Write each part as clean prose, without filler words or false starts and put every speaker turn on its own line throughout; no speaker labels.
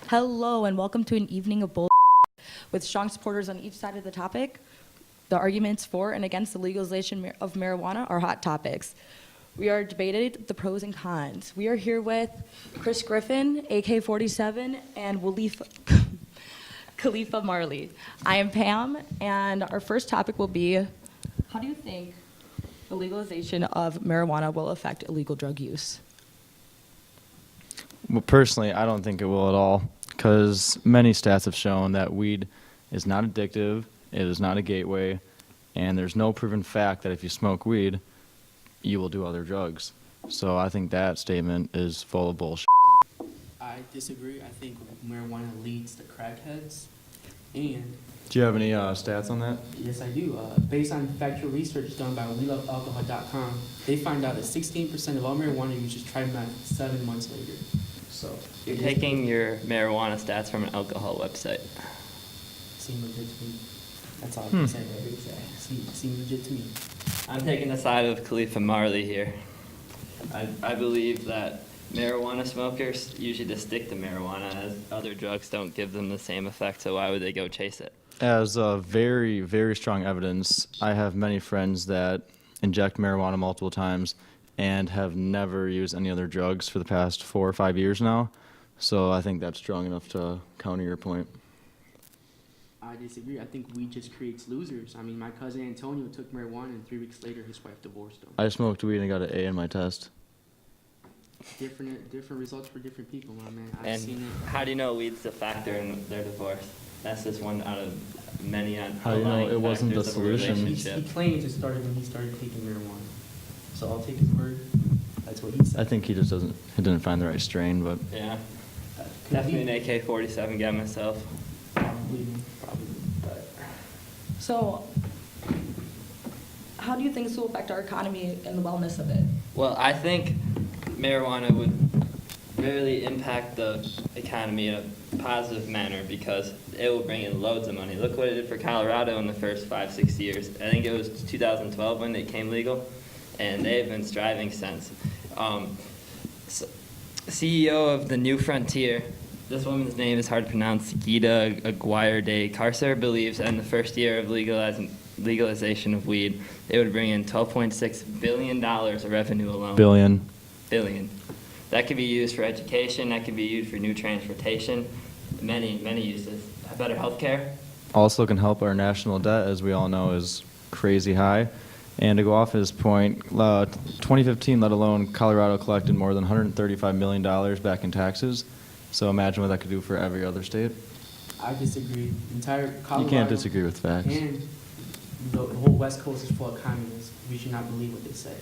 Hello and welcome to an evening of bull with strong supporters on each side of the topic. The arguments for and against the legalization of marijuana are hot topics. We are debated the pros and cons. We are here with Chris Griffin, AK-47, and Khalifa Marley. I am Pam, and our first topic will be, how do you think the legalization of marijuana will affect illegal drug use?
Well, personally, I don't think it will at all, because many stats have shown that weed is not addictive, it is not a gateway, and there's no proven fact that if you smoke weed, you will do other drugs. So I think that statement is full of bullshit.
I disagree. I think marijuana leads to crackheads. And
Do you have any stats on that?
yes, I do. Based on factual research done by WeLoveAlcohol.com, they find out that 16% of all marijuana users try meth 7 months later. So
You're taking your marijuana stats from an alcohol website.
seem legit to me. That's all I can say. Seem legit to me.
I'm taking the side of Khalifa Marley here. I believe that marijuana smokers usually just stick to marijuana, as other drugs don't give them the same effect, so why would they go chase it?
As very, very strong evidence, I have many friends that inject marijuana multiple times and have never used any other drugs for the past 4 or 5 years now. So I think that's strong enough to counter your point.
I disagree. I think weed just creates losers. I mean, my cousin Antonio took marijuana, and 3 weeks later, his wife divorced him.
I smoked weed and got an A in my test.
Different results for different people, my man. I've seen
And
it.
how do you know weed's a factor in their divorce? That's just one out of many
How do you know
underlying
it wasn't the
factors of a
solution?
He
relationship.
claims it started when he started taking marijuana. So I'll take his word. That's what he said.
I think he didn't find the right strain, but
Yeah,
Could
definitely
be.
an AK-47 guy myself.
Probably. But
So, how do you think this will affect our economy and the wellness of it?
Well, I think marijuana would really impact the economy in a positive manner because it will bring in loads of money. Look what it did for Colorado in the first 5-6 years. I think it was 2012 when it came legal, and they've been striving since. CEO of the New Frontier, this woman's name is hard to pronounce, Gita Aguirre de Carcer, believes that in the first year of legalization of weed, it would bring in $12.6 billion of revenue alone.
billion.
Billion. That could be used for education, that could be used for new transportation, many uses. Better healthcare.
Also can help our national debt, as we all know, is crazy high. And to go off his point, 2015, let alone Colorado collected more than $135 million back in taxes. So imagine what that could do for every other state.
I disagree. Entire Colorado.
You can't disagree with facts.
And the whole West Coast is full of communists. We should not believe what they say.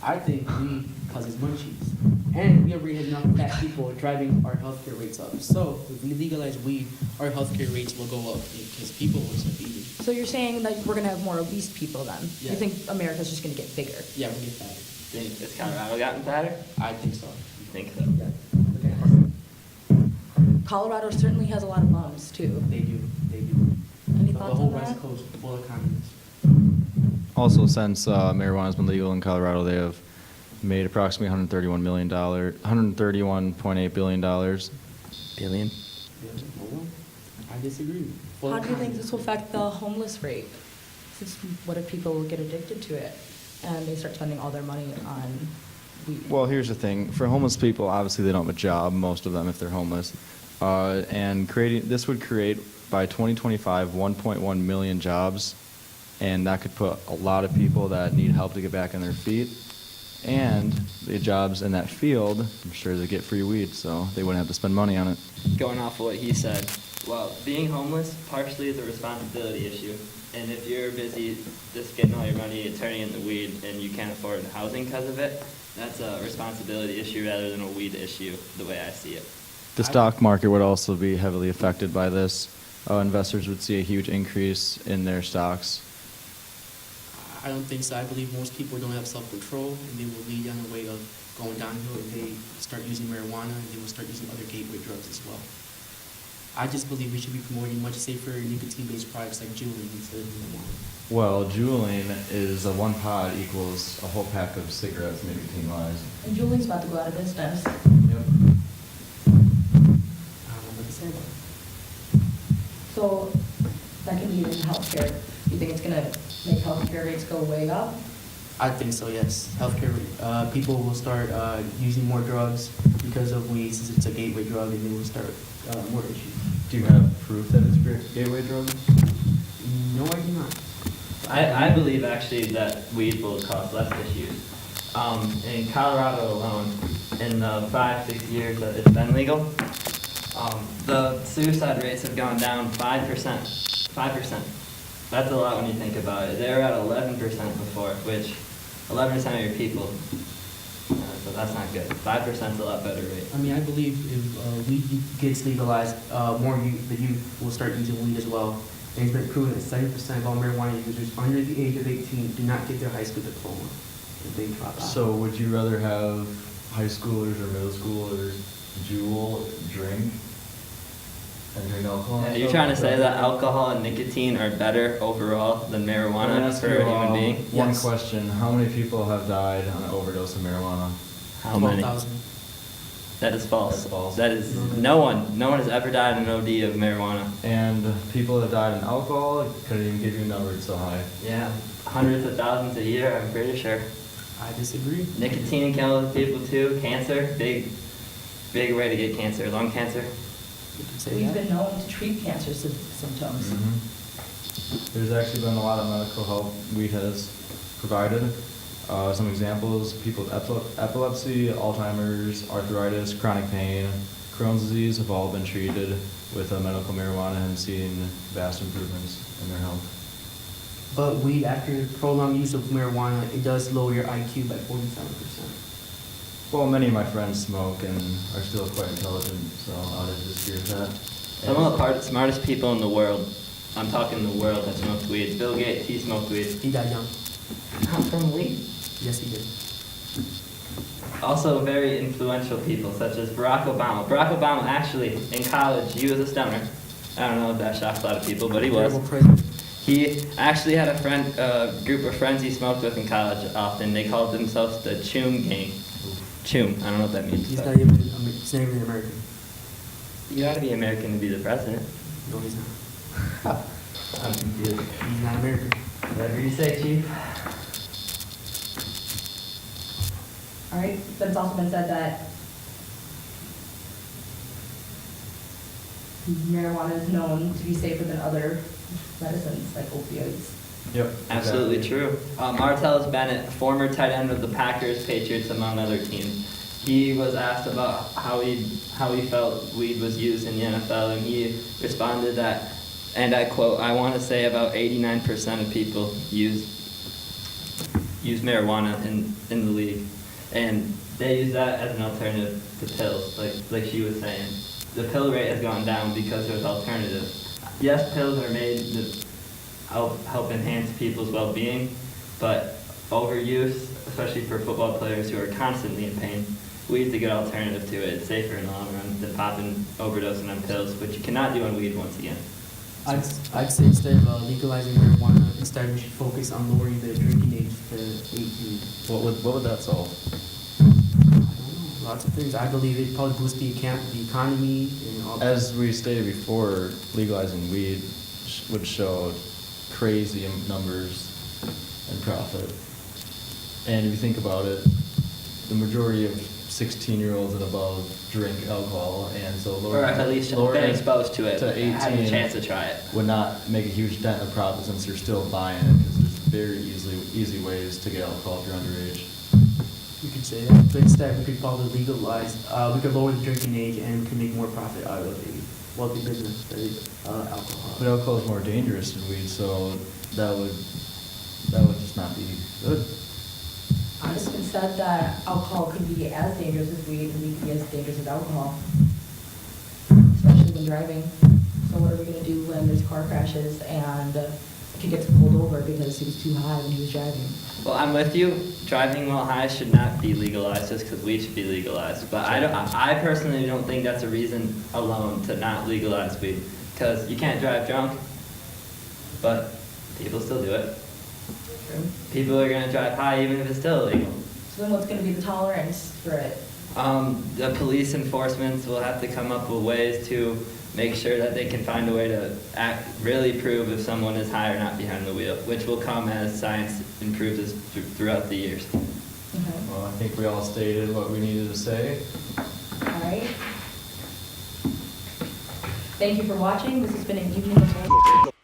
I think weed causes munchies. And we already have enough fat people driving our healthcare rates up. So if we legalize weed, our healthcare rates will go up because people will stop eating.
So you're saying that we're going to have more obese people then?
Yeah.
You think America's just going to get bigger?
Yeah, we get fatter.
Has Colorado gotten fatter?
I think so.
You think so?
Yeah.
Colorado certainly has a lot of bums too.
They do. They do.
Any
The
thoughts
whole
on
West
that?
Coast is full of communists.
Also, since marijuana has been legal in Colorado, they have made approximately $131.8 billion.
Billion?
I disagree. Full
How
of
do you think
communists.
this will affect the homeless rate? Since what if people get addicted to it and they start spending all their money on weed?
Well, here's the thing. For homeless people, obviously they don't have a job, most of them, if they're homeless. And this would create, by 2025, 1.1 million jobs. And that could put a lot of people that need help to get back on their feet and the jobs in that field, I'm sure they get free weed, so they wouldn't have to spend money on it.
Going off of what he said, well, being homeless partially is a responsibility issue. And if you're busy just getting all your money and turning into weed and you can't afford housing because of it, that's a responsibility issue rather than a weed issue, the way I see it.
The stock market would also be heavily affected by this. Investors would see a huge increase in their stocks.
I don't think so. I believe most people don't have self-control, and they will lead down the way of going downhill if they start using marijuana, and they will start using other gateway drugs as well. I just believe we should be promoting much safer nicotine-based products like juuling instead of marijuana.
Well, juuling is one pod equals a whole pack of cigarettes nicotine-wise.
And Julie's about to go out of business.
Yep.
I don't know what to say about it.
So that can be in healthcare. You think it's gonna make healthcare rates go way up?
I think so, yes. Healthcare, people will start using more drugs because of weed, since it's a gateway drug, and they will start more issues.
Do you have proof that it's a gateway drug?
No, I do not.
I believe actually that weed will cause less issues. In Colorado alone, in the 5-6 years that it's been legal, the suicide rates have gone down 5%. 5%. That's a lot when you think about it. They were at 11% before, which 11% of your people. So that's not good. 5% is a lot better rate.
I mean, I believe if weed gets legalized, the youth will start using weed as well. And it's been proven that 70% of all marijuana users under the age of 18 do not get their high school diploma if they drop out.
So would you rather have high schoolers or middle schoolers jewel, drink, and drink alcohol?
Yeah, you're trying to say that alcohol and nicotine are better overall than marijuana for a human being?
One
Yes.
question. How many people have died on an overdose of marijuana?
How many?
12,000.
That is false.
That's false.
That is no one has ever died in an OD of marijuana.
And people that died in alcohol, couldn't even give you a number, it's so high.
Yeah, hundreds of thousands a year, I'm pretty sure.
I disagree.
Nicotine kills people too. Cancer, big way to get cancer. Lung cancer.
You can say
We've
that.
been known to treat cancer symptoms.
There's actually been a lot of medical help weed has provided. Some examples, people with epilepsy, Alzheimer's, arthritis, chronic pain, Crohn's disease have all been treated with medical marijuana and seen vast improvements in their health.
But weed, after prolonged use of marijuana, it does lower your IQ by 47%.
Well, many of my friends smoke and are still quite intelligent, so I would disagree with that.
Some of the smartest people in the world, I'm talking the world, that smoked weed. Bill Gates, he smoked weed.
He died young.
Not from weed.
Yes, he did.
Also very influential people, such as Barack Obama. Barack Obama actually, in college, he was a stoner. I don't know if that shocks a lot of people, but he was.
Terrible president.
He actually had a group of friends he smoked with in college often. They called themselves the Choom Gang. Choom, I don't know what that means.
He's
but
not even, he's not even American.
You gotta be American to be the president.
No, he's not.
I'm confused.
He's not American.
Whatever you say, Chief.
All right, but it's also been said that marijuana is known to be safer than other medicines like opioids.
Yep.
Absolutely
exactly.
true. Martellus Bennett, former tight end of the Packers, Patriots, among other teams. He was asked about how he felt weed was used in the NFL, and he responded that, and I quote, "I want to say about 89% of people use marijuana in the league, and they use that as an alternative to pills, like she was saying. The pill rate has gone down because there's alternatives. Yes, pills are made to help enhance people's well-being, but overuse, especially for football players who are constantly in pain, weed's a good alternative to it. It's safer in the long run than popping, overdosing on pills, which you cannot do on weed once again.
I'd say instead of legalizing marijuana, instead we should focus on lowering the drinking age to 18.
What would that solve?
I don't know, lots of things. I believe it probably boost the economy and all.
As we stated before, legalizing weed would show crazy numbers and profit. And if you think about it, the majority of 16-year-olds and above drink alcohol, and so
Or at least
lowering
been
it
exposed to it,
to
had a
18
chance to try it.
would not make a huge dent in the profit since you're still buying it, because there's very easy ways to get alcohol if you're underage.
say that. But instead, we could probably legalize, we could lower the drinking age and we could make more profit out of a wealthy business that is alcohol.
But alcohol is more dangerous than weed, so that would just not be good.
It's been said that alcohol could be as dangerous as weed and weed could be as dangerous as alcohol, especially when driving. So what are we gonna do when there's car crashes and he gets pulled over because he was too high when he was driving?
Well, I'm with you. Driving while high should not be legalized just because weed should be legalized. But I personally don't think that's a reason alone to not legalize weed. Because you can't drive drunk, but people still do it.
True.
People are gonna drive high even if it's still illegal.
So then what's gonna be the tolerance for it?
The police enforcements will have to come up with ways to make sure that they can find a way to really prove if someone is high or not behind the wheel, which will come as science improves us throughout the years.
Okay.
Well, I think we all stated what we needed to say.
All right. Thank you for watching. This has been an evening of